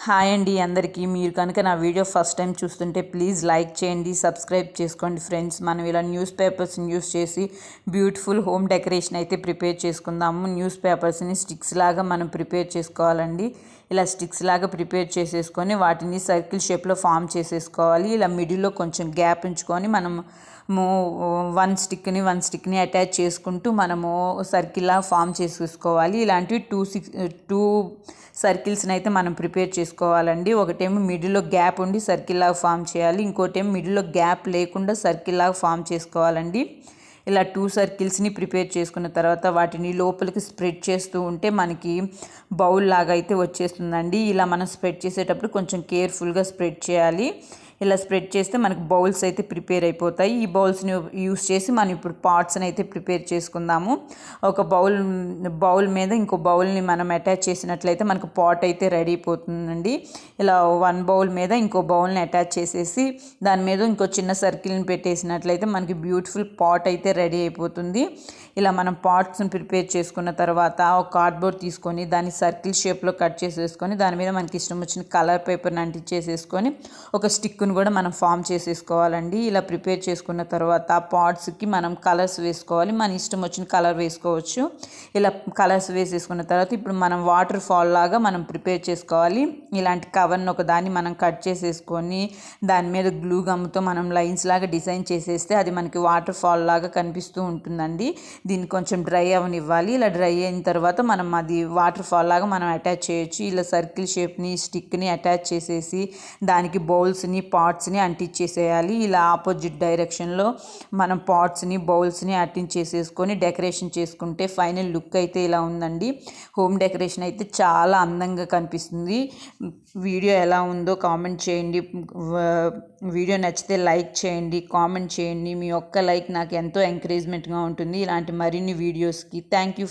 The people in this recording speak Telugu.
హాయ్ అండి అందరికీ. మీరు కనుక నా వీడియో ఫస్ట్ టైం చూస్తుంటే ప్లీజ్ లైక్ చేయండి, సబ్స్క్రైబ్ చేసుకోండి ఫ్రెండ్స్. మనం ఇలా న్యూస్ పేపర్స్ని యూస్ చేసి బ్యూటిఫుల్ హోమ్ డెకరేషన్ అయితే ప్రిపేర్ చేసుకుందాము. న్యూస్ పేపర్స్ని స్టిక్స్ లాగా మనం ప్రిపేర్ చేసుకోవాలండి. ఇలా స్టిక్స్ లాగా ప్రిపేర్ చేసేసుకొని వాటిని సర్కిల్ షేప్లో ఫామ్ చేసేసుకోవాలి. ఇలా మిడిల్లో కొంచెం గ్యాప్ ఉంచుకొని మనము వన్ స్టిక్ని అటాచ్ చేసుకుంటూ మనము సర్కిల్లా ఫామ్ చేసేసుకోవాలి. ఇలాంటివి టూ సర్కిల్స్ని అయితే మనం ప్రిపేర్ చేసుకోవాలండి. ఒకటేమో మిడిల్లో గ్యాప్ ఉండి సర్కిల్ లాగా ఫామ్ చేయాలి, ఇంకోటేమో మిడిల్లో గ్యాప్ లేకుండా సర్కిల్ లాగా ఫామ్ చేసుకోవాలండి. ఇలా 2 సర్కిల్స్ని ప్రిపేర్ చేసుకున్న తర్వాత వాటిని లోపలికి స్ప్రెడ్ చేస్తూ ఉంటే మనకి బౌల్ లాగా అయితే వచ్చేస్తుందండి. ఇలా మనం స్ప్రెడ్ చేసేటప్పుడు కొంచెం కేర్ఫుల్గా స్ప్రెడ్ చేయాలి. ఇలా స్ప్రెడ్ చేస్తే మనకు బౌల్స్ అయితే ప్రిపేర్ అయిపోతాయి. ఈ బౌల్స్ని యూస్ చేసి మనం ఇప్పుడు పాట్స్ని అయితే ప్రిపేర్ చేసుకుందాము. ఒక బౌల్ మీద ఇంకో బౌల్ని మనం అటాచ్ చేసినట్లయితే మనకు పాట్ అయితే రెడీ అయిపోతుందండి. ఇలా 1 బౌల్ మీద ఇంకో బౌల్ని అటాచ్ చేసేసి దాని మీద ఇంకో చిన్న సర్కిల్ని పెట్టేసినట్లయితే మనకి బ్యూటిఫుల్ పాట్ అయితే రెడీ అయిపోతుంది. ఇలా మనం పాట్స్ని ప్రిపేర్ చేసుకున్న తర్వాత ఒక కార్డ్బోర్డ్ తీసుకొని దాన్ని సర్కిల్ షేప్లో కట్ చేసేసుకొని దాని మీద మనకి ఇష్టం వచ్చిన కలర్ పేపర్ని అంటించేసేసుకొని ఒక స్టిక్ను కూడా మనం ఫామ్ చేసేసుకోవాలండి. ఇలా ప్రిపేర్ చేసుకున్న తర్వాత పాట్స్కి మనం కలర్స్ వేసుకోవాలి. మన ఇష్టం వచ్చిన కలర్ వేసుకోవచ్చు. ఇలా కలర్స్ వేసేసుకున్న తర్వాత ఇప్పుడు మనం వాటర్ ఫాల్ లాగా మనం ప్రిపేర్ చేసుకోవాలి. ఇలాంటి కవర్ని ఒక దాన్ని మనం కట్ చేసేసుకొని దాని మీద గ్లూ గమ్తో మనం లైన్స్ లాగా డిజైన్ చేసేస్తే అది మనకి వాటర్ ఫాల్ లాగా కనిపిస్తూ ఉంటుందండి. దీన్ని కొంచెం డ్రై అవనివ్వాలి. ఇలా డ్రై అయిన తర్వాత మనం అది వాటర్ ఫాల్ లాగా మనం అటాచ్ చేయొచ్చు. ఇలా సర్కిల్ షేప్ని స్టిక్ని అటాచ్ చేసేసి దానికి బౌల్స్ని పాట్స్ని అంటించేసేయాలి. ఇలా ఆపోజిట్ డైరెక్షన్లో మనం పాట్స్ని బౌల్స్ని అంటించేసేసుకొని డెకరేషన్ చేసుకుంటే ఫైనల్ లుక్ అయితే ఇలా ఉందండి. హోమ్ డెకరేషన్ అయితే చాలా అందంగా కనిపిస్తుంది. వీడియో ఎలా ఉందో కామెంట్ చేయండి. వీడియో నచ్చితే లైక్ చేయండి, కామెంట్ చేయండి. మీ ఒక్క లైక్ నాకు ఎంతో ఎంకరేజ్మెంట్గా ఉంటుంది ఇలాంటి మరిన్ని వీడియోస్కి. Thank you.